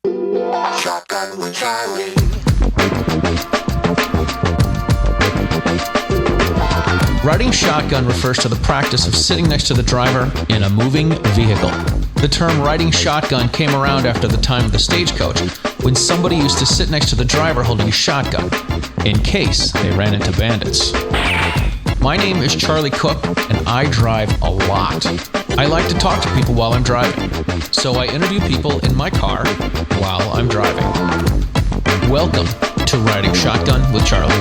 Shotgun with Charlie. Riding shotgun refers to the practice of sitting next to the driver in a moving vehicle. The term riding shotgun came around after the time of the stagecoach, when somebody used to sit next to the driver holding a shotgun, in case they ran into bandits. My name is Charlie Cook, and I drive a lot. I like to talk to people while I'm driving, so I interview people in my car while I'm driving. Welcome to Riding Shotgun with Charlie.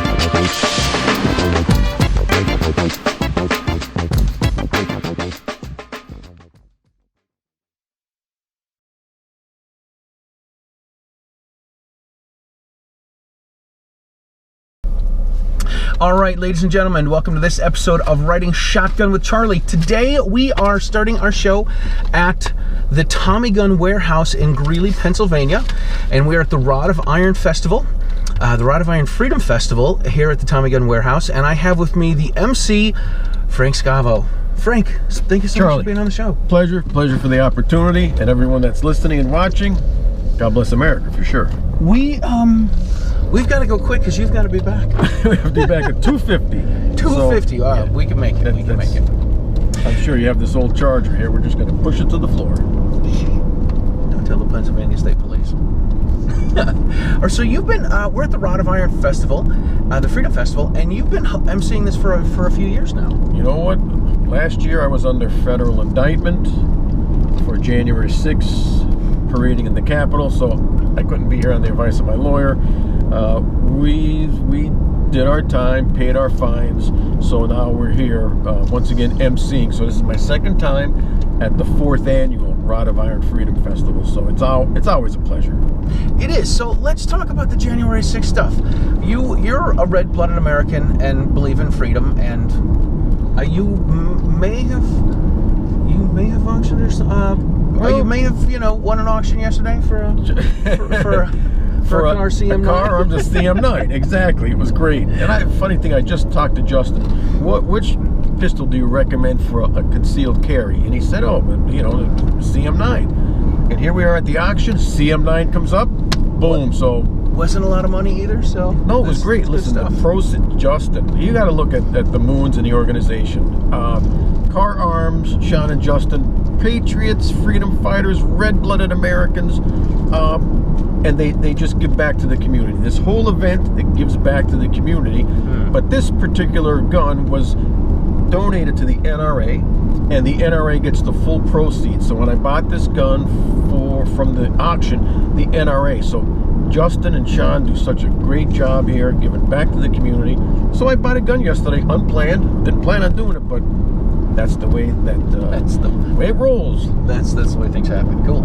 All right, ladies and gentlemen, welcome to this episode of Riding Shotgun with Charlie. Today, we are starting our show at the Tommy Gun Warehouse in Greely, Pennsylvania, and we are at the Rod of Iron Festival, the Rod of Iron Freedom Festival here at the Tommy Gun Warehouse, and I have with me the MC, Frank Scavo. Frank, thank you so much for being on the show. Pleasure for the opportunity, and everyone that's listening and watching, God bless America, for sure. We've got to go quick because you've got to be back. We have to be back at 2:50. 2:50. So, yeah, we can make it. I'm sure you have this old Charger here. We're just going to push it to the floor. Don't tell the Pennsylvania State Police. So you've been, we're at the Rod of Iron Festival, the Freedom Festival, and you've been emceeing this for a few years now. You know what? Last year I was under federal indictment for January 6th parading in the Capitol, so I couldn't be here on the advice of my lawyer. We did our time, paid our fines, so now we're here once again emceeing. So this is my second time at the 4th annual Rod of Iron Freedom Festival, so it's always a pleasure. It is. So let's talk about the January 6th stuff. You're a red-blooded American and believe in freedom, and you may have auctioned or you may have won an auction yesterday for an RCM9. A car armed a CM9. Exactly. It was great. And funny thing, I just talked to Justin. Which pistol do you recommend for a concealed carry? And he said, the CM9. And here we are at the auction. CM9 comes up. Boom. So wasn't a lot of money either. So no, it was great. Listen, the pros, Justin. You got to look at the moons in the organization. Car Arms, Sean and Justin, patriots, freedom fighters, red-blooded Americans. And they just give back to the community. This whole event, it gives back to the community. But this particular gun was donated to the NRA, and the NRA gets the full proceeds. So when I bought this gun from the auction, the NRA. So Justin and Sean do such a great job here, giving back to the community. So I bought a gun yesterday, unplanned. Didn't plan on doing it, but that's the way that's the way it rolls. That's the way things happen. Cool.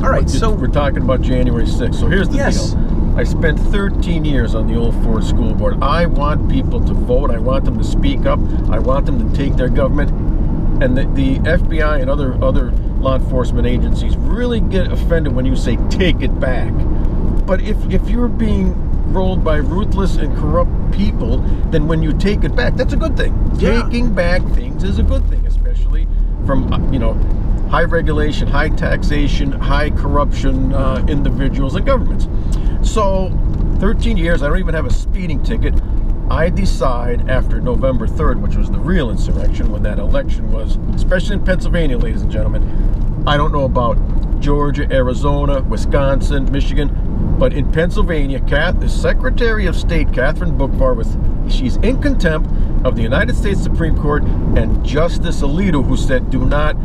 All right, so we're talking about January 6th. So here's the deal. I spent 13 years on the Old Ford School Board. I want people to vote. I want them to speak up. I want them to take their government. And the FBI and other law enforcement agencies really get offended when you say take it back. But if you're being rolled by ruthless and corrupt people, then when you take it back, that's a good thing. Yeah. Taking back things is a good thing, especially from high regulation, high taxation, high corruption individuals and governments. So 13 years, I don't even have a speeding ticket. I decide after November 3rd, which was the real insurrection, when that election was, especially in Pennsylvania, ladies and gentlemen. I don't know about Georgia, Arizona, Wisconsin, Michigan, but in Pennsylvania, the Secretary of State, Catherine Bookvar, she's in contempt of the United States Supreme Court and Justice Alito, who said, do not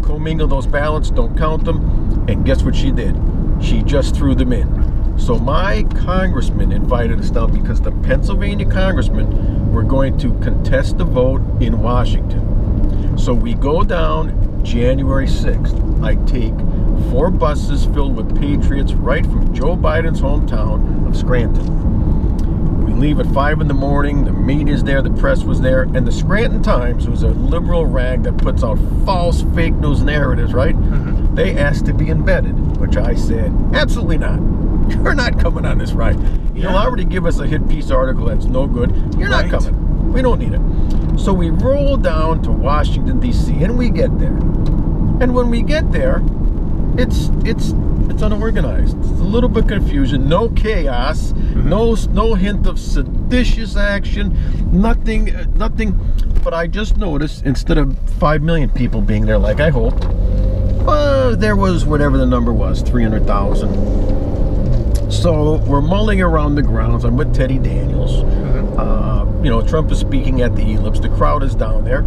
commingle those ballots, don't count them. And guess what she did? She just threw them in. So my congressman invited us down because the Pennsylvania congressmen were going to contest the vote in Washington. So we go down January 6th. I take 4 buses filled with patriots right from Joe Biden's hometown of Scranton. We leave at 5 in the morning. The media's there, the press was there, and the Scranton Times, who's a liberal rag that puts out false fake news narratives, right? Mm-hmm. They asked to be embedded, which I said, absolutely not. You're not coming on this ride. You'll already give us a hit piece article that's no good. You're not coming. We don't need it. So we roll down to Washington, D.C., and we get there. And when we get there, it's It's unorganized. It's a little bit confusion, no chaos, no hint of seditious action, nothing. But I just noticed, instead of 5 million people being there like I hoped, there was whatever the number was, 300,000. So we're mulling around the grounds. I'm with Teddy Daniels. Trump is speaking at the ellipse. The crowd is down there.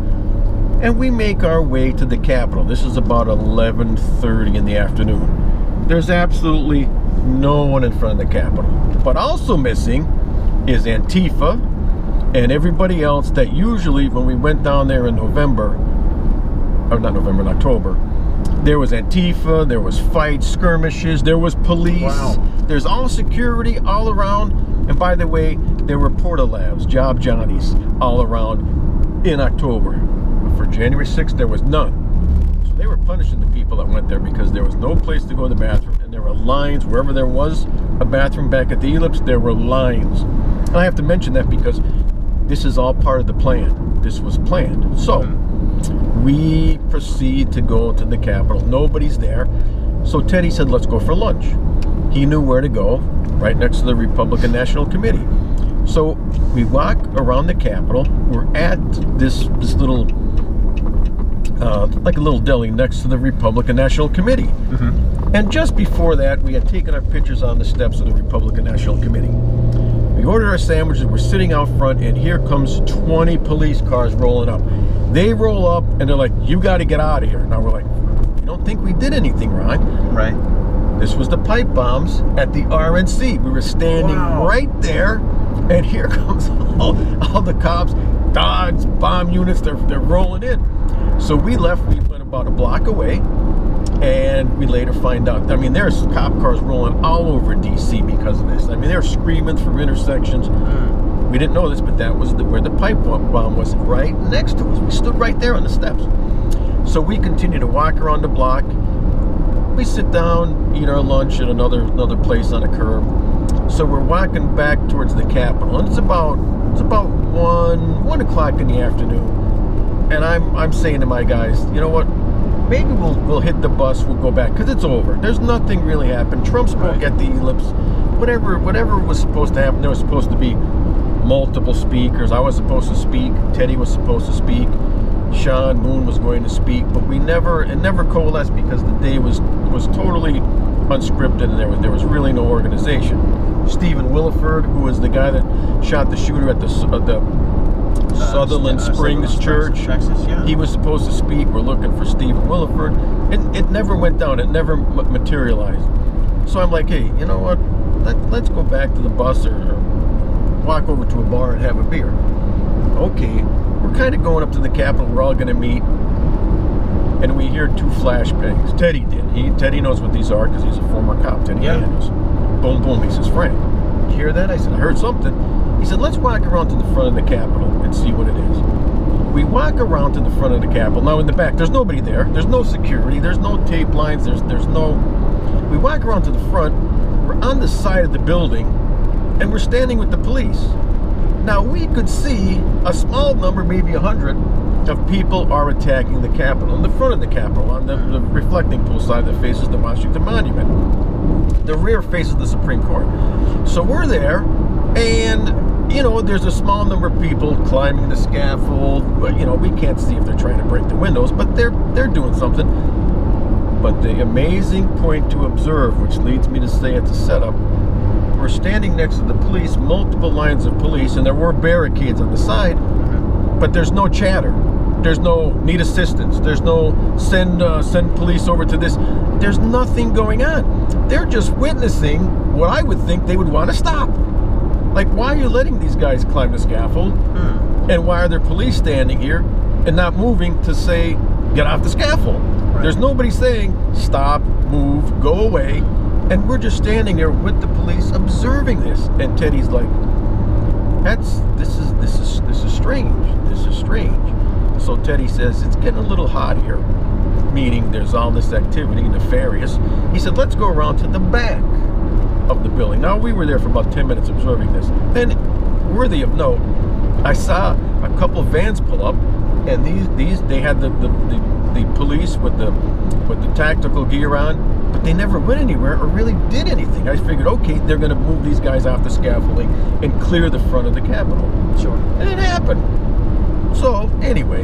And we make our way to the Capitol. This is about 11:30 in the afternoon. There's absolutely no one in front of the Capitol. But also missing is Antifa and everybody else that usually, when we went down there in October, there was Antifa, there was fights, skirmishes, there was police. Wow. There's all security all around. And by the way, there were Porta-Labs, Job Johnnies all around in October. For January 6th, there was none. So they were punishing the people that went there because there was no place to go to the bathroom, and there were lines. Wherever there was a bathroom back at the ellipse, there were lines. And I have to mention that because this is all part of the plan. This was planned. So we proceed to go to the Capitol. Nobody's there. So Teddy said, let's go for lunch. He knew where to go, right next to the Republican National Committee. So we walk around the Capitol. We're at this little, like a little deli next to the Republican National Committee. And just before that, we had taken our pictures on the steps of the Republican National Committee. We ordered our sandwiches. We're sitting out front, and here comes 20 police cars rolling up. They roll up, and they're like, you got to get out of here. Now we're like, you don't think we did anything wrong? Right. This was the pipe bombs at the RNC. We were standing right there, and here comes all the cops, dogs, bomb units, they're rolling in. So we left, we went about a block away, and we later find out, I mean, there's cop cars rolling all over DC because of this. I mean, they're screaming through intersections. We didn't know this, but that was where the pipe bomb was, right next to us. We stood right there on the steps. So we continue to walk around the block. We sit down, eat our lunch at another place on a curb. So we're walking back towards the Capitol, and it's about 1 o'clock in the afternoon. And I'm saying to my guys, you know what? Maybe we'll hit the bus. We'll go back because it's over. There's nothing really happened. Trump spoke at the ellipse. Whatever was supposed to happen. There was supposed to be multiple speakers. I was supposed to speak. Teddy was supposed to speak. Sean Moon was going to speak, but it never coalesced because the day was totally unscripted, and there was really no organization. Stephen Williford, who was the guy that shot the shooter at the Sutherland Springs Church, Texas, yeah. He was supposed to speak. We're looking for Stephen Williford, and it never went down. It never materialized. So I'm like, hey, you know what? Let's go back to the bus or walk over to a bar and have a beer. Okay. We're kind of going up to the Capitol. We're all going to meet, and we hear 2 flashbangs. Teddy did. Teddy knows what these are because he's a former cop. Teddy Daniels. Boom, boom. He says, Frank, you hear that? I said, I heard something. He said, let's walk around to the front of the Capitol and see what it is. We walk around to the front of the Capitol. Now in the back, there's nobody there. There's no security. There's no tape lines. There's no. We walk around to the front. We're on the side of the building, and we're standing with the police. Now we could see a small number, maybe 100, of people are attacking the Capitol, in the front of the Capitol, on the reflecting pool side that faces the Washington Monument. The rear faces the Supreme Court. So we're there, and there's a small number of people climbing the scaffold, but we can't see if they're trying to break the windows, but they're doing something. But the amazing point to observe, which leads me to say at the setup, we're standing next to the police, multiple lines of police, and there were barricades on the side, but there's no chatter. There's no need assistance. There's no send police over to this. There's nothing going on. They're just witnessing what I would think they would want to stop. Like, why are you letting these guys climb the scaffold? And why are there police standing here and not moving to say, get off the scaffold? Right. There's nobody saying, stop, move, go away. And we're just standing there with the police observing this. And Teddy's like, this is strange. This is strange. So Teddy says, it's getting a little hot here. Meaning there's all this activity, nefarious. He said, let's go around to the back of the building. Now we were there for about 10 minutes observing this. Then, worthy of note, I saw a couple of vans pull up, and these they had the police with the tactical gear on. But they never went anywhere or really did anything. I figured, okay, they're going to move these guys off the scaffolding and clear the front of the Capitol. Sure. And it happened. So, anyway,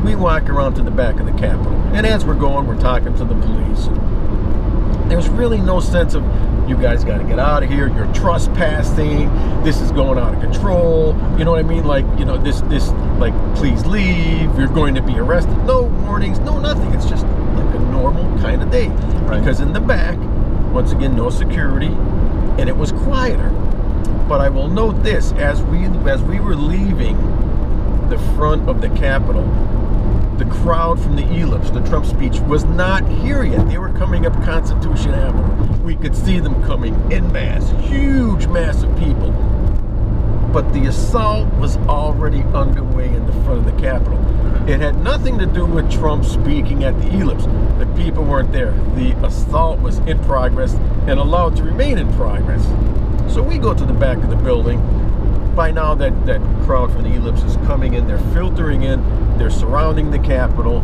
we walk around to the back of the Capitol. And as we're going, we're talking to the police. And there's really no sense of, you guys got to get out of here. You're trespassing. This is going out of control. You know what I mean? Like, you know, this, like, please leave. You're going to be arrested. No warnings, no nothing. It's just like a normal kind of day. Right. Because in the back, once again, no security, and it was quieter. But I will note this: as we were leaving the front of the Capitol, the crowd from the ellipse, the Trump speech, was not here yet. They were coming up Constitution Avenue. We could see them coming en masse, huge mass of people. But the assault was already underway in the front of the Capitol. It had nothing to do with Trump speaking at the ellipse. The people weren't there. The assault was in progress and allowed to remain in progress. So we go to the back of the building. By now that crowd from the ellipse is coming in. They're filtering in. They're surrounding the Capitol.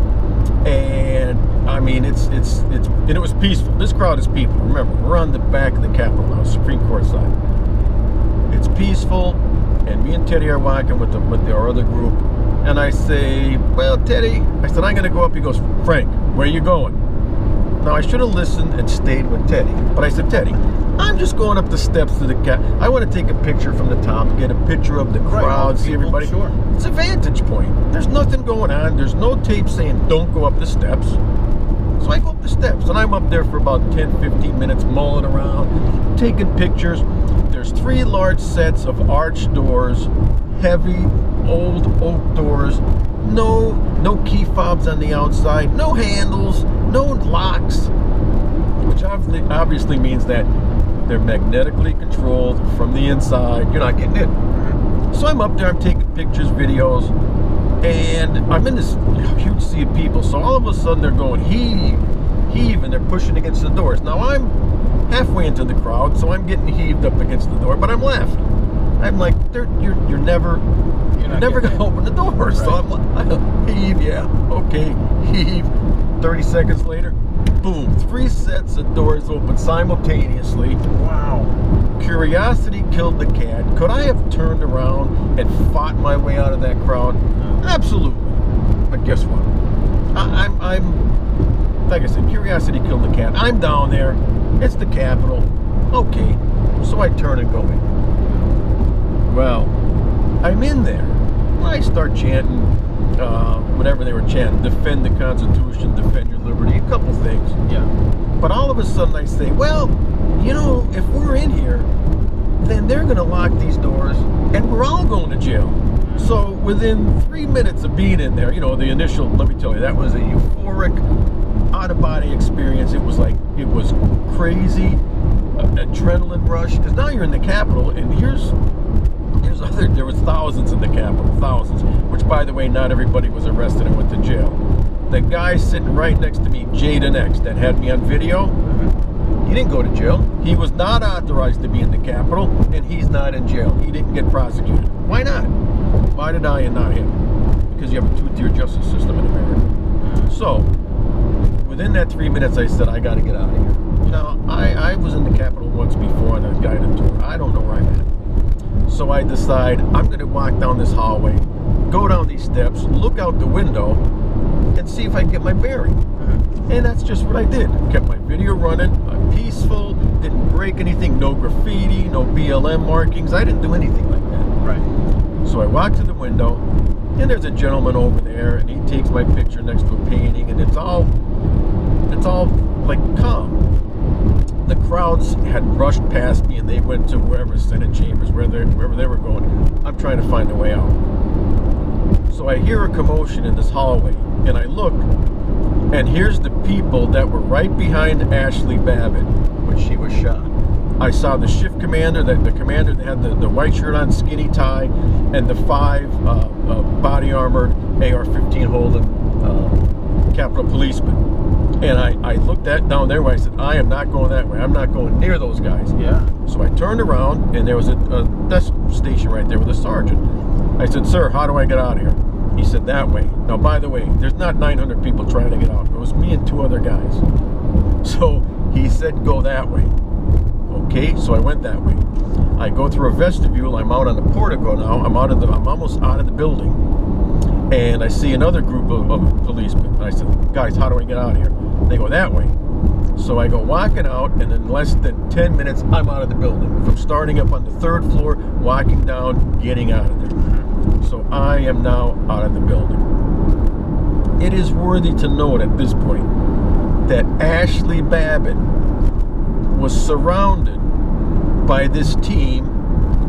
And I mean, and it was peaceful. This crowd is people. Remember, we're on the back of the Capitol now, Supreme Court side. It's peaceful. And me and Teddy are walking with our other group. And I say, well, Teddy, I said, I'm going to go up. He goes, Frank, where are you going? Now, I should have listened and stayed with Teddy. But I said, Teddy, I'm just going up the steps to the Cap. I want to take a picture from the top, get a picture of the crowd, see everybody. Sure. It's a vantage point. There's nothing going on. There's no tape saying don't go up the steps. So I go up the steps, and I'm up there for about 10, 15 minutes, mulling around, taking pictures. There's 3 large sets of arched doors, heavy, old oak doors, no key fobs on the outside, no handles, no locks, which obviously means that they're magnetically controlled from the inside. You're not getting in. So I'm up there, I'm taking pictures, videos, and I'm in this huge sea of people. So all of a sudden they're going heave, and they're pushing against the doors. Now I'm halfway into the crowd, so I'm getting heaved up against the door, but I'm left. I'm like, you're never going to open the door. Right. So I'm like, heave, yeah, okay, heave. 30 seconds later, boom, 3 sets of doors open simultaneously. Wow. Curiosity killed the cat. Could I have turned around and fought my way out of that crowd? Absolutely. But guess what? I'm like I said, curiosity killed the cat. I'm down there. It's the Capitol. Okay. So I turn and go in. Well, I'm in there. I start chanting whatever they were chanting. Defend the Constitution, defend your liberty, a couple things. Yeah. But all of a sudden I say, well, you know, if we're in here, then they're going to lock these doors and we're all going to jail. So within 3 minutes of being in there, you know, the initial, let me tell you, that was a euphoric, out-of-body experience. It was crazy, adrenaline rush, because now you're in the Capitol, and there was thousands in the Capitol, thousands, which, by the way, not everybody was arrested and went to jail. The guy sitting right next to me, Jaden X, that had me on video, he didn't go to jail. He was not authorized to be in the Capitol, and he's not in jail. He didn't get prosecuted. Why not? Why did I and not him? Because you have a 2-tier justice system in America. So, within that 3 minutes, I said, I got to get out of here. Now, I was in the Capitol once before on a guided tour. I don't know where I'm at. So I decide I'm going to walk down this hallway, go down these steps, look out the window, and see if I can get my bearing. And that's just what I did. Kept my video running, peaceful, didn't break anything, no graffiti, no BLM markings. I didn't do anything like that. Right. So I walk to the window, and there's a gentleman over there, and he takes my picture next to a painting, and it's all like calm. The crowds had rushed past me, and they went to wherever, Senate chambers, wherever they were going. I'm trying to find a way out. So I hear a commotion in this hallway, and I look, and here's the people that were right behind Ashley Babbitt when she was shot. I saw the shift commander, the commander that had the white shirt on, skinny tie, and the 5 body-armored AR-15 holding Capitol policemen. And I looked down there where I said, I am not going that way. I'm not going near those guys. Yeah. So I turned around, and there was a desk station right there with a sergeant. I said, sir, how do I get out of here? He said, that way. Now, by the way, there's not 900 people trying to get out. It was me and 2 other guys. So he said, go that way. Okay, so I went that way. I go through a vestibule. I'm out on the portico now. I'm almost out of the building, and I see another group of policemen. And I said, guys, how do I get out of here? They go that way. So I go walking out, and in less than 10 minutes, I'm out of the building. From starting up on the 3rd floor, walking down, getting out of there. So I am now out of the building. It is worthy to note at this point that Ashley Babbitt was surrounded by this team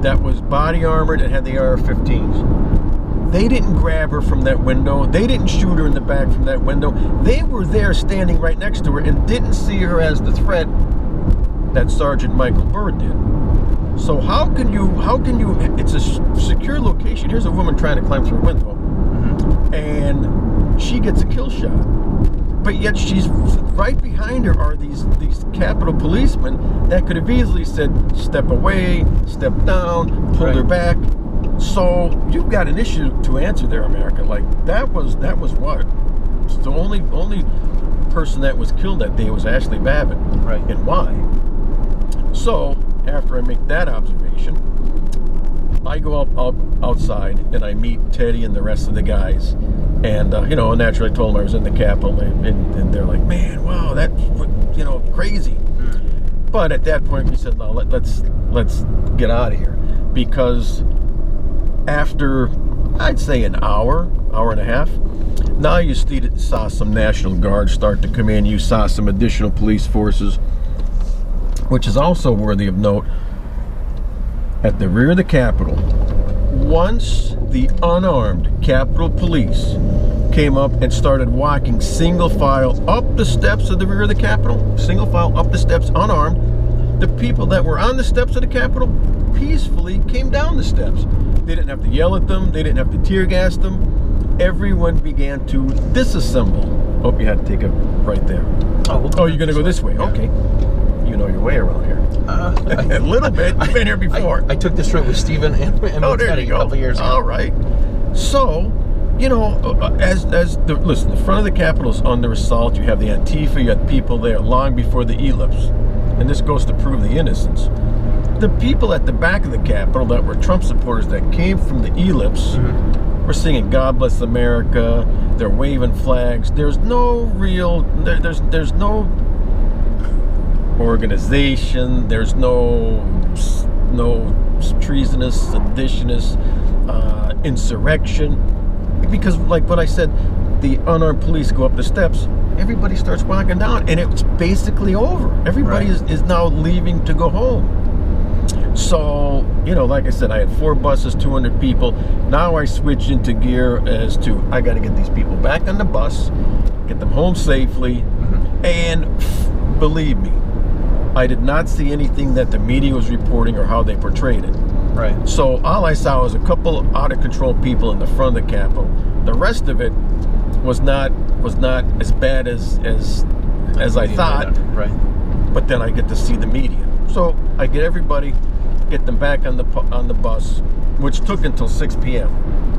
that was body armored and had the AR-15s. They didn't grab her from that window. They didn't shoot her in the back from that window. They were there standing right next to her and didn't see her as the threat that Sergeant Michael Bird did. So how can you, it's a secure location. Here's a woman trying to climb through a window, and she gets a kill shot. But yet she's right behind her are these Capitol policemen that could have easily said, step away, step down, pull her back. So you've got an issue to answer there, America. Like that was what? The only person that was killed that day was Ashley Babbitt. Right. And why? So after I make that observation, I go outside and I meet Teddy and the rest of the guys. And, naturally I told them I was in the Capitol, and they're like, man, wow, that's, crazy. But at that point we said, no, let's get out of here. Because after, I'd say an hour and a half, now you saw some National Guard start to come in. You saw some additional police forces, which is also worthy of note. At the rear of the Capitol, once the unarmed Capitol Police came up and started walking single file up the steps of the rear of the Capitol, single file up the steps unarmed, the people that were on the steps of the Capitol peacefully came down the steps. They didn't have to yell at them. They didn't have to tear gas them. Everyone began to disassemble. Oh, you had to take it right there. Oh, you're going to go this way. Yeah. Okay. You know your way around here. A little bit. I've been here before. I took this trip with Steven and Teddy a couple years ago. All right. So, listen, the front of the Capitol is under assault. You have the Antifa, you had people there long before the ellipse. And this goes to prove the innocence. The people at the back of the Capitol that were Trump supporters that came from the ellipse were singing God Bless America. They're waving flags. There's no real, there's no organization. There's no treasonous, seditionist insurrection. Because like what I said, the unarmed police go up the steps, everybody starts walking down, and it's basically over. Everybody is now leaving to go home. So, like I said, I had 4 buses, 200 people. Now I switch into gear as to, I got to get these people back on the bus, get them home safely, and believe me, I did not see anything that the media was reporting or how they portrayed it. Right. So all I saw was a couple of out-of-control people in the front of the Capitol. The rest of it was not as bad as I thought. Right. But then I get to see the media. So I get them back on the bus, which took until 6 p.m.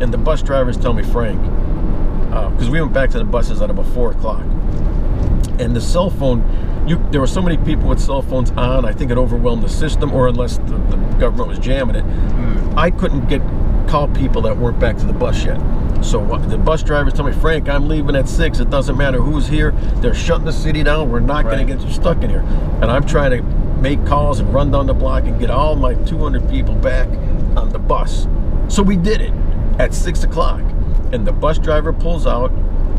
And the bus drivers tell me, Frank, because we went back to the buses at about 4 o'clock. And the cell phone, there were so many people with cell phones on, I think it overwhelmed the system, or unless the government was jamming it, I couldn't call people that weren't back to the bus yet. So the bus drivers tell me, Frank, I'm leaving at 6. It doesn't matter who's here. They're shutting the city down. We're not going to get stuck in here. And I'm trying to make calls and run down the block and get all my 200 people back on the bus. So we did it at 6 o'clock. And the bus driver pulls out,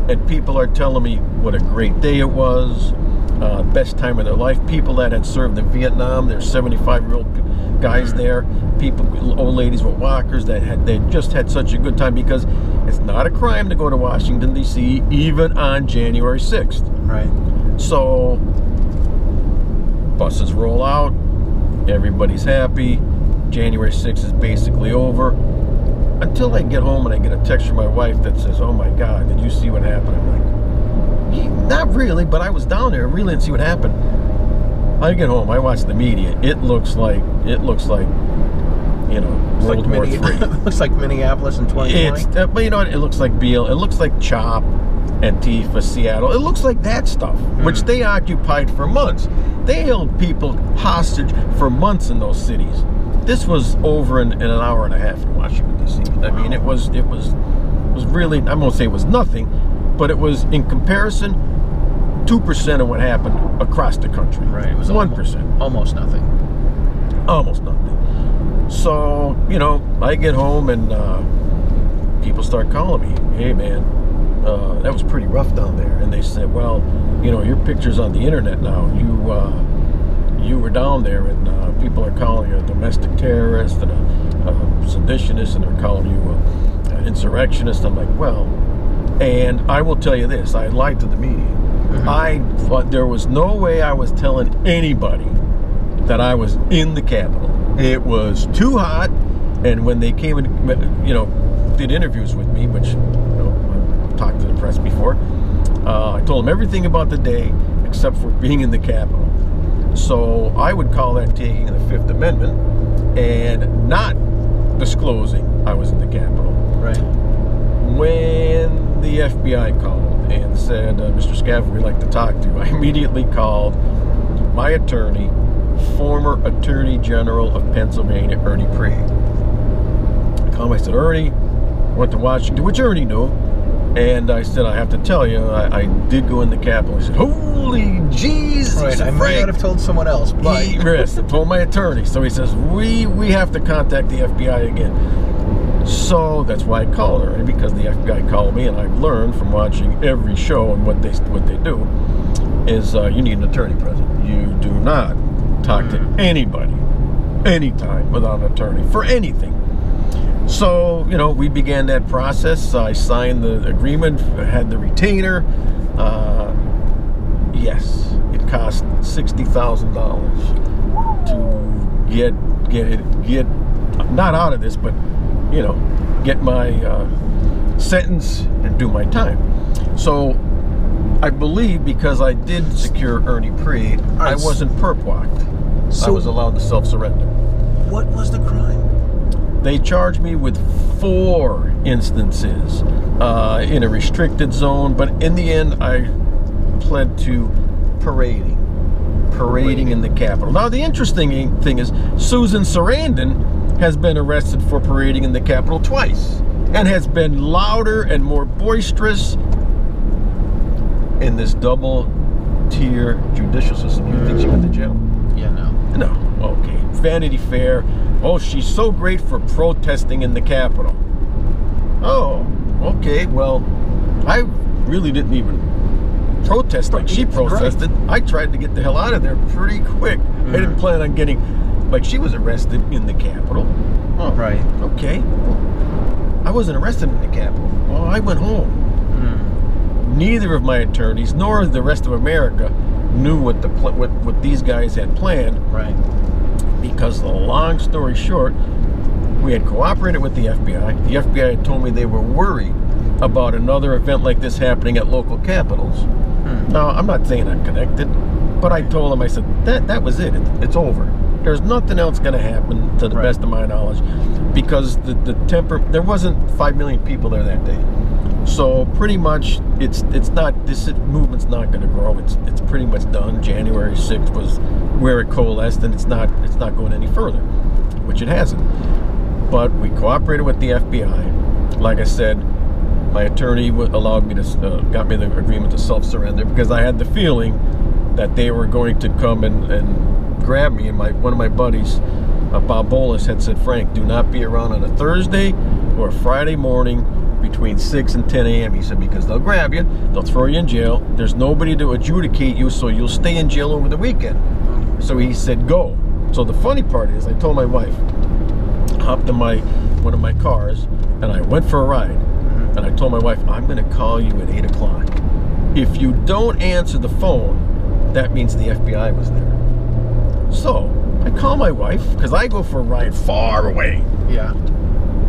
and people are telling me what a great day it was, best time of their life. People that had served in Vietnam, there's 75-year-old guys there, people, old ladies with walkers they just had such a good time, because it's not a crime to go to Washington, D.C., even on January 6th. Right. So buses roll out, everybody's happy, January 6th is basically over, until I get home and I get a text from my wife that says, oh my God, did you see what happened? I'm like, not really, but I was down there, I really didn't see what happened. I get home, I watch the media, it looks like World War III. It looks like Minneapolis in 2020. But it looks like Beale, it looks like CHOP, Antifa, Seattle. It looks like that stuff, which they occupied for months. They held people hostage for months in those cities. This was over in an hour and a half in Washington, D.C. I mean, it was really, I won't say it was nothing, but it was, in comparison, 2% of what happened across the country. Right. It was 1%. Almost nothing. Almost nothing. So, I get home and people start calling me. Hey, man, that was pretty rough down there. And they said, well, your picture's on the internet now. You were down there, and people are calling you a domestic terrorist and a seditionist, and they're calling you an insurrectionist. I'm like, well, and I will tell you this, I lied to the media. I thought there was no way I was telling anybody that I was in the Capitol. It was too hot, and when they came and, did interviews with me, which, I've talked to the press before, I told them everything about the day except for being in the Capitol. So I would call that taking the Fifth Amendment and not disclosing I was in the Capitol. Right. When the FBI called and said, Mr. Scavo, we'd like to talk to you, I immediately called my attorney, former Attorney General of Pennsylvania, Ernie Preet. I called him, I said, Ernie, went to Washington, which Ernie knew, and I said, I have to tell you, I did go in the Capitol. He said, holy jeez. Right, said, I may not have told someone else, but... Yes, I told my attorney. So he says, we have to contact the FBI again. So that's why I called her, because the FBI called me, and I've learned from watching every show and what they do is you need an attorney present. You do not talk to anybody anytime without an attorney for anything. So, we began that process. I signed the agreement, had the retainer. Yes, it cost $60,000 to get not out of this, but get my sentence and do my time. So I believe because I did secure Ernie Preet, I wasn't perp walked. So I was allowed to self-surrender. What was the crime? They charged me with 4 instances in a restricted zone, but in the end I pled to parading in the Capitol. Now the interesting thing is Susan Sarandon has been arrested for parading in the Capitol twice and has been louder and more boisterous in this double-tier judicial system. You think she went to jail? Yeah, no. No. Okay. Vanity Fair. Oh, she's so great for protesting in the Capitol. Oh, okay. Well, I really didn't even protest like she protested. I tried to get the hell out of there pretty quick. I didn't plan on getting... Like, she was arrested in the Capitol. Oh, right. Okay. I wasn't arrested in the Capitol. Oh, I went home. Neither of my attorneys, nor the rest of America, knew what these guys had planned. Right. Because the long story short, we had cooperated with the FBI. The FBI had told me they were worried about another event like this happening at local capitals. Now, I'm not saying I'm connected, but I told them, I said, that was it. It's over. There's nothing else going to happen, to the best of my knowledge, because there wasn't 5 million people there that day. So pretty much, it's not, this movement's not going to grow. It's pretty much done. January 6th was where it coalesced, and it's not going any further, which it hasn't. But we cooperated with the FBI. Like I said, my attorney allowed me to got me the agreement to self-surrender, because I had the feeling that they were going to come and grab me. And one of my buddies, Bob Bolus, had said, Frank, do not be around on a Thursday or a Friday morning between 6 and 10 a.m. He said, because they'll grab you, they'll throw you in jail. There's nobody to adjudicate you, so you'll stay in jail over the weekend. So he said, go. So the funny part is, I told my wife, hopped in one of my cars, and I went for a ride. And I told my wife, I'm going to call you at 8 o'clock. If you don't answer the phone, that means the FBI was there. So I call my wife, because I go for a ride far away. Yeah.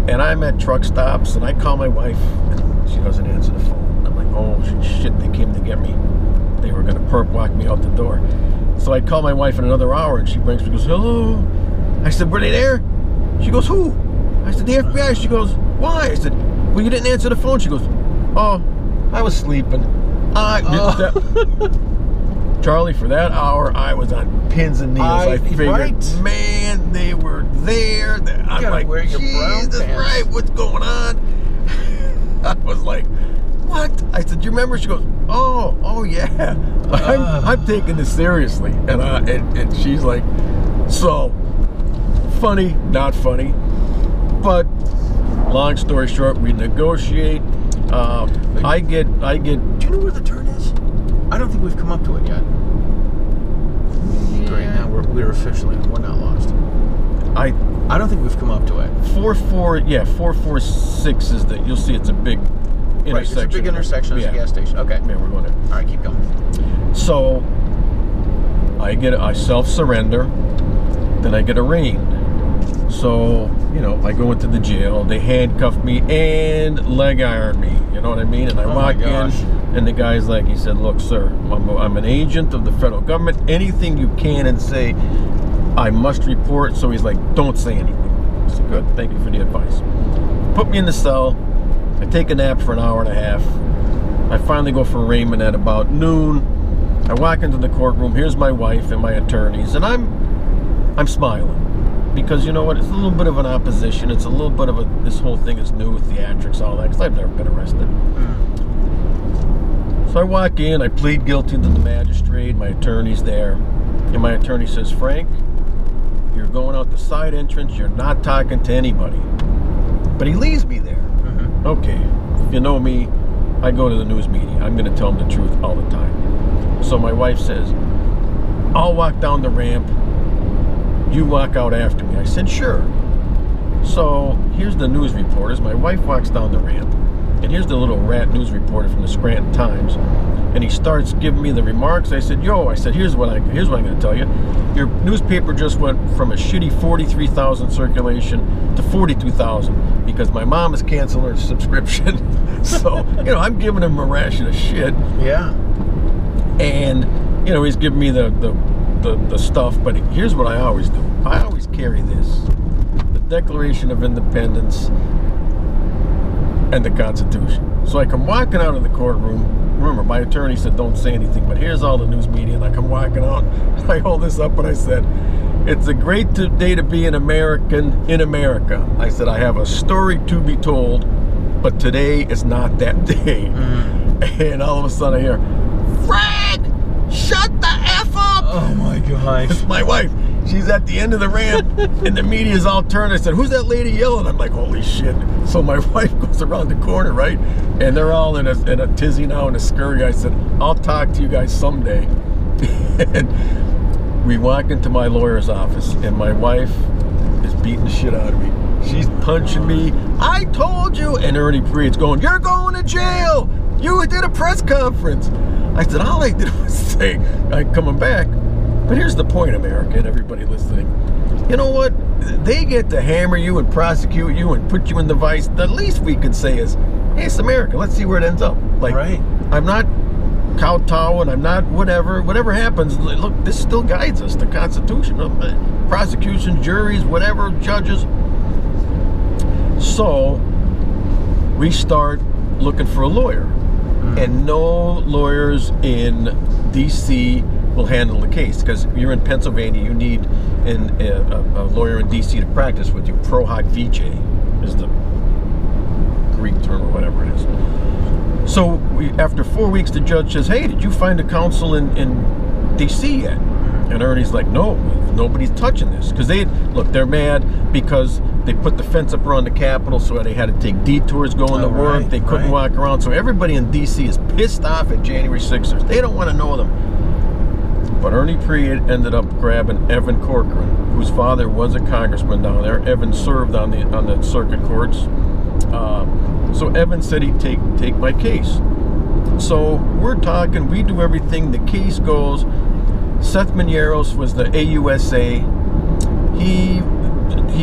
And I'm at truck stops, and I call my wife, and she doesn't answer the phone. I'm like, oh, shit, they came to get me. They were going to perp walk me out the door. So I call my wife in another hour, and she brings me, goes, hello. I said, were they there? She goes, who? I said, the FBI. She goes, why? I said, well, you didn't answer the phone. She goes, oh, I was sleeping. Charlie, for that hour, I was on pins and needles. I figured, man, they were there. I'm like, Jesus, right? What's going on? I was like, what? I said, you remember? She goes, oh yeah. I'm taking this seriously. And she's like, so funny, not funny. But long story short, we negotiate. I get. Do you know where the turn is? I don't think we've come up to it yet. Great, now we're officially, we're not lost. I don't think we've come up to it. 446 is that, you'll see it's a big intersection. Right, it's a big intersection, there's a gas station. Okay. Yeah, we're going there. All right, keep going. So, I self-surrender, then I get arraigned. So, I go into the jail, they handcuff me and leg iron me, you know what I mean? And I walk in, and the guy's like, he said, look, sir, I'm an agent of the federal government. Anything you can and say, I must report. So he's like, don't say anything. I said, good, thank you for the advice. Put me in the cell. I take a nap for an hour and a half. I finally go for arraignment at about noon. I walk into the courtroom. Here's my wife and my attorneys, and I'm smiling. Because you know what, it's a little bit of an opposition. It's a little bit of this whole thing is new, theatrics, all that, because I've never been arrested. So I walk in, I plead guilty to the magistrate, my attorney's there, and my attorney says, Frank, you're going out the side entrance, you're not talking to anybody. But he leaves me there. Okay, if you know me, I go to the news media. I'm going to tell them the truth all the time. So my wife says, I'll walk down the ramp, you walk out after me. I said, sure. So here's the news reporters. My wife walks down the ramp, and here's the little rat news reporter from the Scranton Times, and he starts giving me the remarks. I said, here's what I'm going to tell you. Your newspaper just went from a shitty 43,000 circulation to 42,000 because my mom has canceled her subscription. So, I'm giving him a ration of shit. Yeah. And, he's giving me the stuff, but here's what I always do. I always carry this. The Declaration of Independence and the Constitution. So I come walking out of the courtroom. Remember, my attorney said don't say anything, but here's all the news media, and I come walking out. I hold this up and I said, it's a great day to be an American in America. I said, I have a story to be told, but today is not that day. And all of a sudden I hear, Frank, shut the F up! Oh my gosh. It's my wife. She's at the end of the ramp, and the media's all turned. I said, who's that lady yelling? I'm like, holy shit. So my wife goes around the corner, right? And they're all in a tizzy now, in a scurry. I said, I'll talk to you guys someday. And we walk into my lawyer's office, and my wife is beating the shit out of me. She's punching me. I told you. And Ernie Preet's going, you're going to jail. You did a press conference. I said, all I did was say, I'm coming back. But here's the point, America, and everybody listening. You know what? They get to hammer you and prosecute you and put you in the vice. The least we could say is, hey, it's America. Let's see where it ends up. Like, right. I'm not kowtowing. I'm not whatever. Whatever happens, look, this still guides us. The Constitution. Prosecution, juries, whatever, judges. So we start looking for a lawyer. And no lawyers in D.C. will handle the case, because you're in Pennsylvania, you need a lawyer in D.C. to practice with you. Pro hoc vice is the Greek term or whatever it is. So after 4 weeks, the judge says, hey, did you find a counsel in D.C. yet? And Ernie's like, no, nobody's touching this. Because they're mad because they put the fence up around the Capitol, so they had to take detours going to work. They couldn't walk around. So everybody in D.C. is pissed off at January 6ers. They don't want to know them. But Ernie Preet ended up grabbing Evan Corcoran, whose father was a congressman down there. Evan served on the circuit courts. So Evan said he'd take my case. So we're talking, we do everything, the case goes. Seth Manieros was the AUSA. He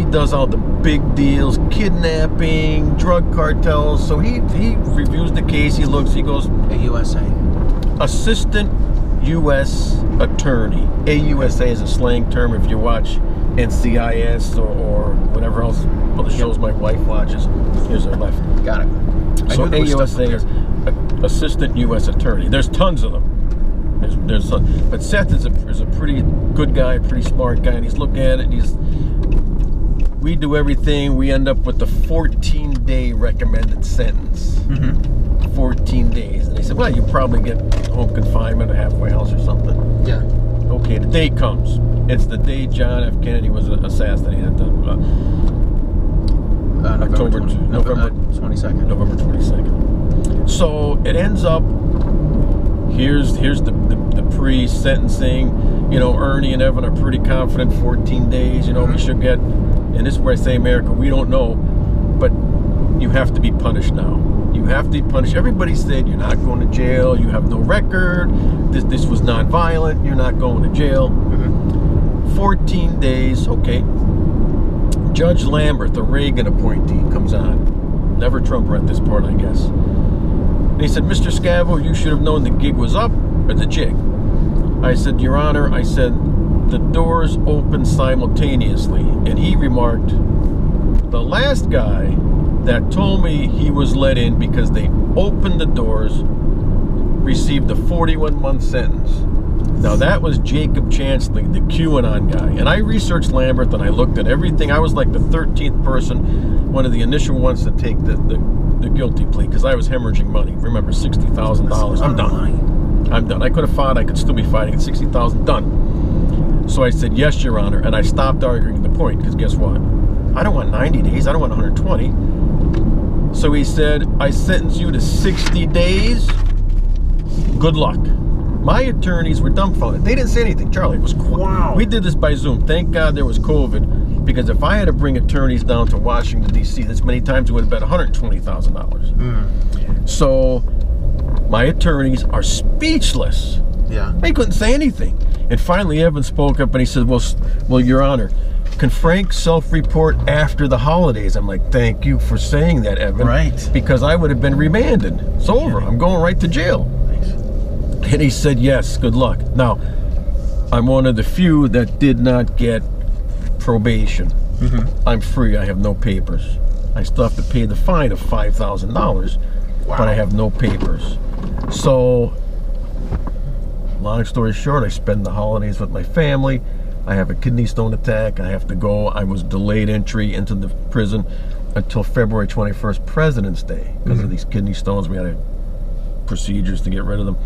does all the big deals, kidnapping, drug cartels. So he reviews the case, he looks, he goes, AUSA? Assistant U.S. Attorney. AUSA is a slang term if you watch NCIS or whatever else other shows my wife watches. Here's her left. Got it. So AUSA is assistant U.S. attorney. There's tons of them. There's but Seth is a pretty good guy, a pretty smart guy, and he's looking at it, and we do everything. We end up with the 14-day recommended sentence. 14 days. And they said, well, you probably get home confinement, a halfway house or something. Yeah. Okay, the day comes. It's the day John F. Kennedy was assassinated. November 22nd. November 22nd. So it ends up, here's the pre-sentencing. You know, Ernie and Evan are pretty confident, 14 days. You know, we should get, and this is where I say America, we don't know, but you have to be punished now. You have to be punished. Everybody said you're not going to jail. You have no record. This was non-violent. You're not going to jail. 14 days. Okay. Judge Lambert, the Reagan appointee, comes on. Never Trumper at this part, I guess. And he said, Mr. Scavo, you should have known the gig was up, or the jig. I said, Your Honor, I said, the doors opened simultaneously. And he remarked, the last guy that told me he was let in because they opened the doors received a 41-month sentence. Now that was Jacob Chansley, the QAnon guy. And I researched Lambert and I looked at everything. I was like the 13th person, one of the initial ones to take the guilty plea because I was hemorrhaging money. Remember, $60,000. I'm done. I'm done. I could have fought. I could still be fighting at $60,000. Done. So I said, yes, Your Honor. And I stopped arguing the point because guess what? I don't want 90 days. I don't want 120. So he said, I sentence you to 60 days. Good luck. My attorneys were dumbfounded. They didn't say anything. Charlie, it was quiet. Wow. We did this by Zoom. Thank God there was COVID, because if I had to bring attorneys down to Washington, D.C. this many times, it would have been $120,000. So my attorneys are speechless. Yeah. They couldn't say anything. And finally, Evan spoke up and he said, well, Your Honor, can Frank self-report after the holidays? I'm like, thank you for saying that, Evan. Right. Because I would have been remanded. It's over. I'm going right to jail. Nice. And he said, yes, good luck. Now, I'm one of the few that did not get probation. I'm free. I have no papers. I still have to pay the fine of $5,000, but I have no papers. So, long story short, I spend the holidays with my family. I have a kidney stone attack. I have to go. I was delayed entry into the prison until February 21st, President's Day, because of these kidney stones. We had procedures to get rid of them.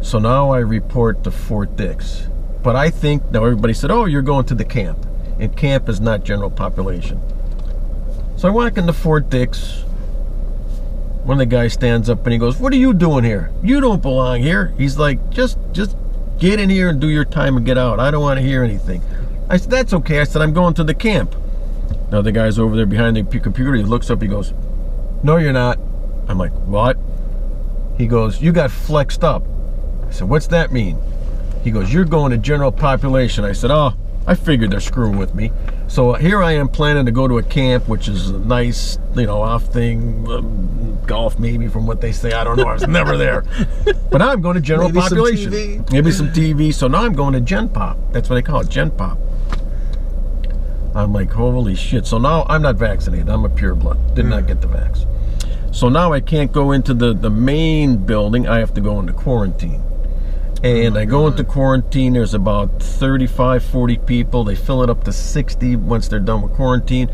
So now I report to Fort Dix. But I think, now everybody said, oh, you're going to the camp. And camp is not general population. So I walk into Fort Dix. One of the guys stands up and he goes, what are you doing here? You don't belong here. He's like, just get in here and do your time and get out. I don't want to hear anything. I said, that's okay. I said, I'm going to the camp. Now the guy's over there behind the computer. He looks up, he goes, no, you're not. I'm like, what? He goes, you got flexed up. I said, what's that mean? He goes, you're going to general population. I said, oh, I figured they're screwing with me. So here I am planning to go to a camp, which is a nice, off thing, golf maybe from what they say. I don't know. I was never there. But now I'm going to general population. Maybe some TV. So now I'm going to Gen Pop. That's what they call it, Gen Pop. I'm like, holy shit. So now I'm not vaccinated. I'm a pureblood. Did not get the vax. So now I can't go into the main building. I have to go into quarantine. And I go into quarantine. There's about 35, 40 people. They fill it up to 60 once they're done with quarantine.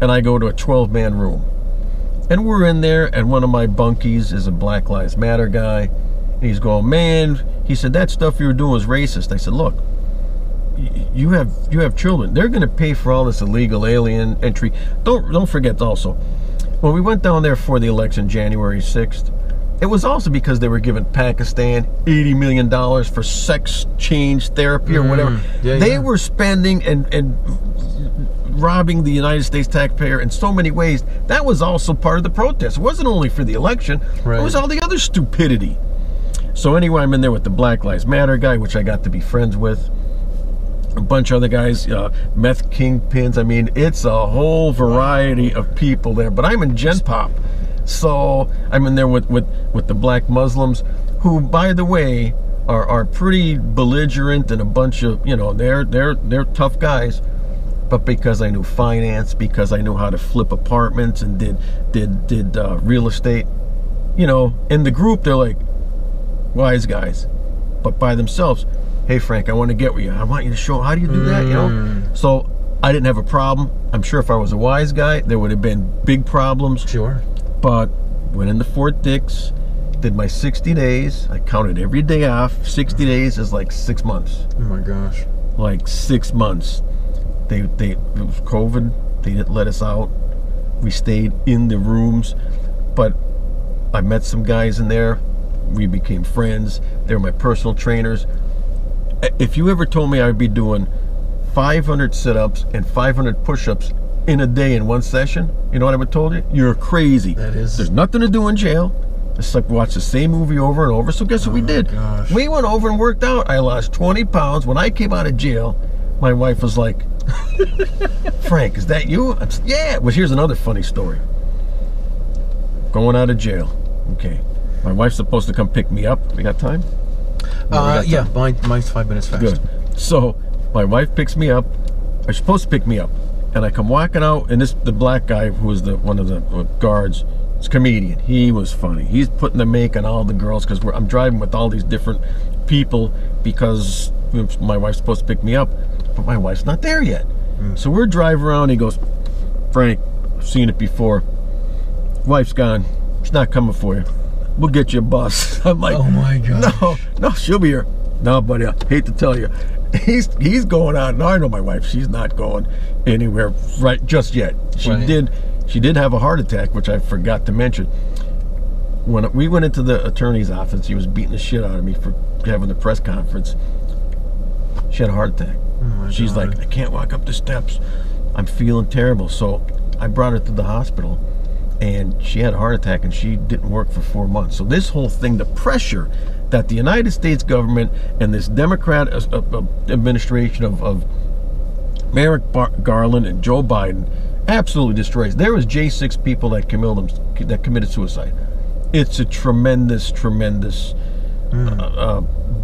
And I go to a 12-man room. And we're in there, and one of my bunkies is a Black Lives Matter guy. And he's going, man, he said, that stuff you were doing was racist. I said, look, you have children. They're going to pay for all this illegal alien entry. Don't forget also, when we went down there for the election, January 6th, it was also because they were giving Pakistan $80 million for sex change therapy or whatever. They were spending and robbing the United States taxpayer in so many ways. That was also part of the protest. It wasn't only for the election. It was all the other stupidity. So anyway, I'm in there with the Black Lives Matter guy, which I got to be friends with. A bunch of other guys, meth kingpins. I mean, it's a whole variety of people there. But I'm in Gen Pop. So I'm in there with the black Muslims, who, by the way, are pretty belligerent and a bunch of, they're tough guys. But because I knew finance, because I knew how to flip apartments and did real estate, you know, in the group, they're like wise guys, but by themselves. Hey, Frank, I want to get with you. I want you to show how do you do that, you know? So I didn't have a problem. I'm sure if I was a wise guy, there would have been big problems. Sure. But went into Fort Dix, did my 60 days. I counted every day off. 60 days is like 6 months. Oh my gosh. Like 6 months. It was COVID. They didn't let us out. We stayed in the rooms. But I met some guys in there. We became friends. They were my personal trainers. If you ever told me I'd be doing 500 sit-ups and 500 push-ups in a day in one session, you know what I would have told you? You're crazy. That is. There's nothing to do in jail. It's like watch the same movie over and over. So guess what we did? Gosh. We went over and worked out. I lost 20 pounds. When I came out of jail, my wife was like, Frank, is that you? I said, yeah. Well, here's another funny story. Going out of jail. Okay. My wife's supposed to come pick me up. We got time? Yeah, mine's 5 minutes fast. Good. So my wife picks me up. She's supposed to pick me up, and I come walking out, and the black guy who was one of the guards, is a comedian. He was funny. He's putting the make on all the girls because I'm driving with all these different people because my wife's supposed to pick me up, but my wife's not there yet. So we're driving around. He goes, Frank, I've seen it before. Wife's gone. She's not coming for you. We'll get you a bus. I'm like, oh my God. No, she'll be here. No, buddy, I hate to tell you, he's going on. No, I know my wife. She's not going anywhere right just yet. She did have a heart attack, which I forgot to mention. When we went into the attorney's office, he was beating the shit out of me for having the press conference. She had a heart attack. Oh She's God. like, I can't walk up the steps. I'm feeling terrible. So I brought her to the hospital. And she had a heart attack, and she didn't work for 4 months. So this whole thing, the pressure that the United States government and this Democrat administration of Merrick Garland and Joe Biden absolutely destroys. There was J6 people that committed suicide. It's a tremendous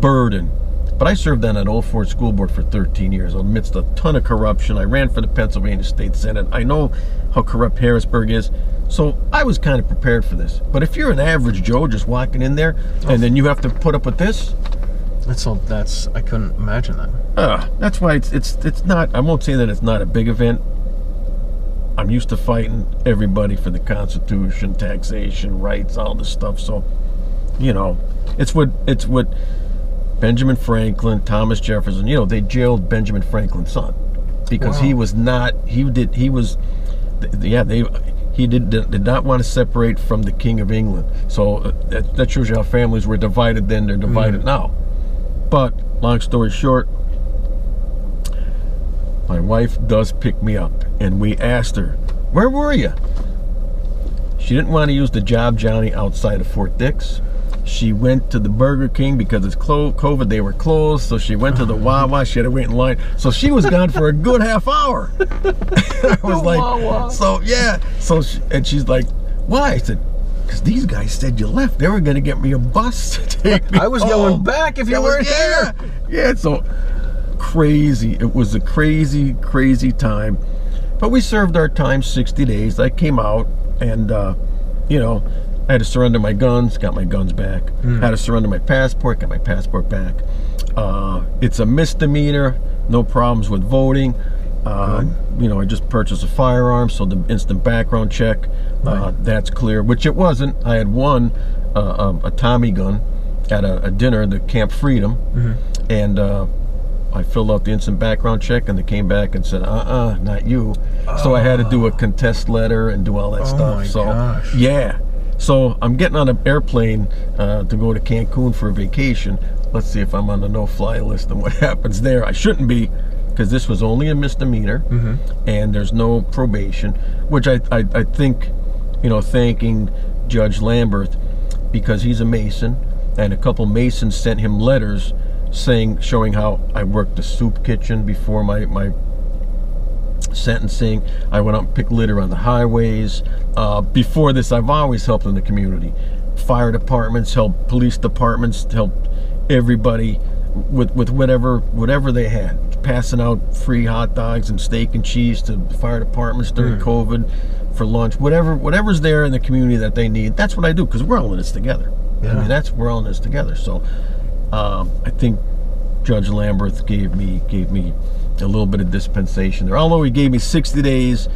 burden. But I served on an Old Fort School Board for 13 years amidst a ton of corruption. I ran for the Pennsylvania State Senate. I know how corrupt Harrisburg is. So I was kind of prepared for this. But if you're an average Joe just walking in there and then you have to put up with this, I couldn't imagine that. that's why it's not. I won't say that it's not a big event. I'm used to fighting everybody for the Constitution, taxation, rights, all this stuff. So, you know, it's what Benjamin Franklin, Thomas Jefferson. You know, they jailed Benjamin Franklin's son because he was not. He did not want to separate from the King of England. So that shows you how families were divided then, they're divided now. But long story short, my wife does pick me up, and we asked her, where were you? She didn't want to use the Job Johnny outside of Fort Dix. She went to the Burger King because it's COVID, they were closed, so she went to the Wawa. She had to wait in line, so she was gone for a good half hour. I was like, Wawa. so yeah, and she's like, why? I said, because these guys said you left. They were going to get me a bus to take me I was going back if you weren't here. Yeah, so crazy. It was a crazy time, but we served our time, 60 days. I came out, and you know, I had to surrender my guns, got my guns back. Had to surrender my passport, got my passport back. It's a misdemeanor, no problems with voting. You know, I just purchased a firearm, so the instant background check, that's clear, which it wasn't. I had won a Tommy gun at a dinner at the Camp Freedom, and I filled out the instant background check, and they came back and said, not you. So I had to do a contest letter and do all that stuff. So gosh. Yeah. So I'm getting on an airplane to go to Cancun for a vacation. Let's see if I'm on the no-fly list and what happens there. I shouldn't be, because this was only a misdemeanor, and there's no probation, which I think, you know, thanking Judge Lambert, because he's a Mason, and a couple Masons sent him letters showing how I worked the soup kitchen before my sentencing. I went out and picked litter on the highways. Before this, I've always helped in the community. Fire departments, helped police departments, helped everybody with whatever they had. passing out free hot dogs and steak and cheese to fire departments during COVID for lunch. Whatever's there in the community that they need, that's what I do, because we're all in this together. Yeah. I mean, we're all in this together. So I think Judge Lamberth gave me a little bit of dispensation there. Although he gave me 60 days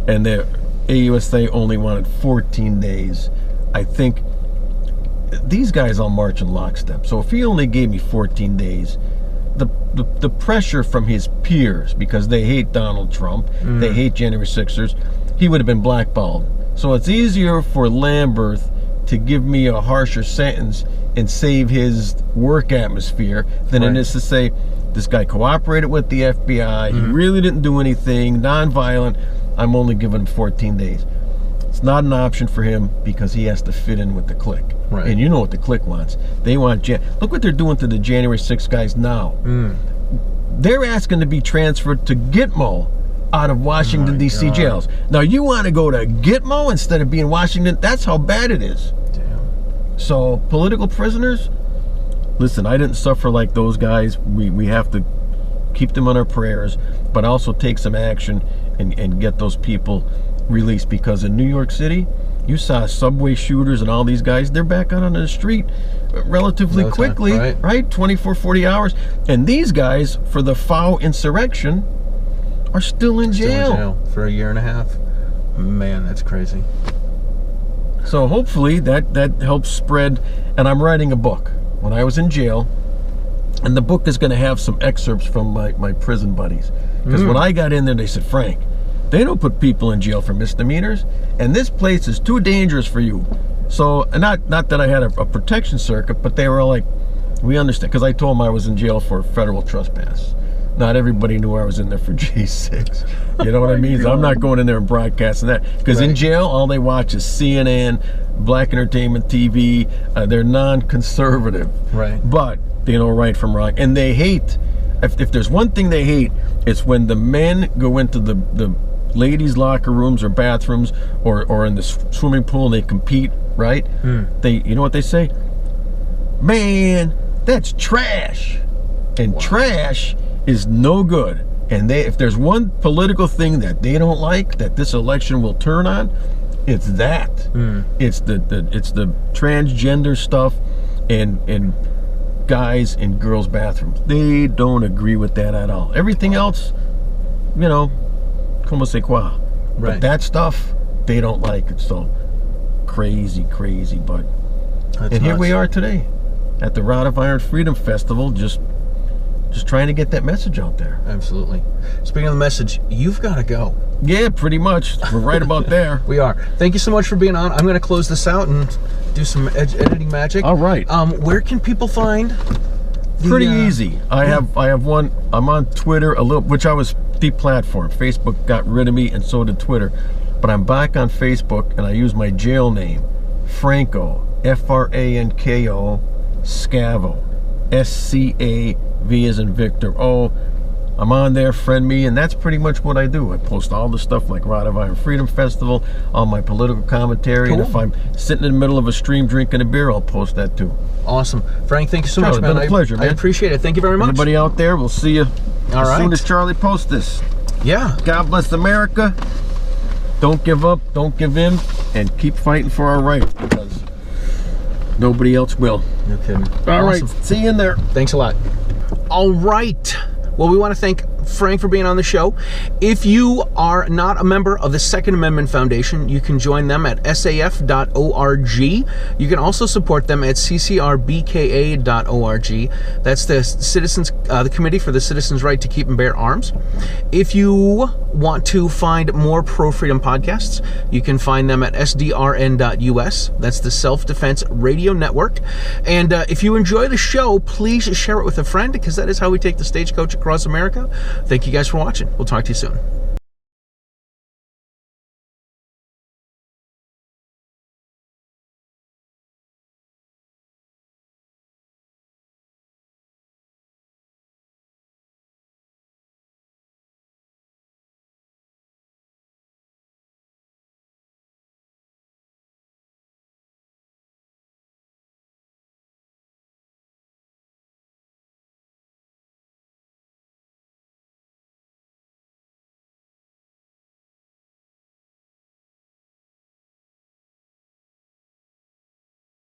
and the AUSA only wanted 14 days, I think these guys all march in lockstep. So if he only gave me 14 days, the pressure from his peers, because they hate Donald Trump, they hate January 6ers, he would have been blackballed. So it's easier for Lamberth to give me a harsher sentence and save his work atmosphere than it is to say, this guy cooperated with the FBI, he really didn't do anything, non-violent, I'm only giving him 14 days. It's not an option for him because he has to fit in with the clique. Right. And you know what the clique wants. They want, look what they're doing to the January 6th guys now. They're asking to be transferred to Gitmo out of Washington, D.C. jails. Now, you want to go to Gitmo instead of being Washington? That's how bad it is. Damn. So, political prisoners, listen, I didn't suffer like those guys. We have to keep them on our prayers, but also take some action and get those people released, because in New York City, you saw subway shooters and all these guys, they're back out on the street relatively quickly, right? 24, 40 hours. And these guys, for the foul insurrection, are still in jail for a year and a half. Man, that's crazy. So hopefully that helps spread. And I'm writing a book. When I was in jail, and the book is going to have some excerpts from my prison buddies. Because when I got in there, they said, Frank, they don't put people in jail for misdemeanors, and this place is too dangerous for you. So, not that I had a protection circuit, but they were all like, we understand. Because I told them I was in jail for federal trespass. Not everybody knew I was in there for J6. You know what I mean? So I'm not going in there and broadcasting that. Because in jail, all they watch is CNN, Black Entertainment TV. They're non-conservative. Right. But they know right from wrong. And they hate, if there's one thing they hate, it's when the men go into the ladies' locker rooms or bathrooms or in the swimming pool and they compete, right? You know what they say? Man, that's trash. And trash is no good. And if there's one political thing that they don't like that this election will turn on, it's that. It's the transgender stuff and guys in girls' bathrooms. They don't agree with that at all. Everything else, you know, como se qua. Right. But that stuff, they don't like it. So crazy, but and here we are today at the Rod of Iron Freedom Festival, just trying to get that message out there. Absolutely. Speaking of the message, you've got to go. Yeah, pretty much. We're right about there. We are. Thank you so much for being on. I'm going to close this out and do some editing magic. All right. Where can people find? Pretty easy. I have one. I'm on Twitter a little, which I was deplatformed. Facebook got rid of me, and so did Twitter. But I'm back on Facebook, and I use my jail name, Franco, Franko, Scavo, SCAV as in Victor. Oh, I'm on there, friend me, and that's pretty much what I do. I post all the stuff like Rod of Iron Freedom Festival, all my political commentary, and if I'm sitting in the middle of a stream drinking a beer, I'll post that too. Awesome. Frank, thank you so much, man. It's been a pleasure, man. I appreciate it. Thank you very much. Everybody out there, we'll see you as soon as Charlie posts this. Yeah. God bless America. Don't give up, don't give in, and keep fighting for our rights, because nobody else will. No kidding. All right. See you in there. Thanks a lot. All right. Well, we want to thank Frank for being on the show. If you are not a member of the Second Amendment Foundation, you can join them at saf.org. You can also support them at ccrbka.org. That's the Committee for the Citizens' Right to Keep and Bear Arms. If you want to find more pro-freedom podcasts, you can find them at sdrn.us. That's the Self-Defense Radio Network. And if you enjoy the show, please share it with a friend, because that is how we take the stagecoach across America. Thank you guys for watching. We'll talk to you soon.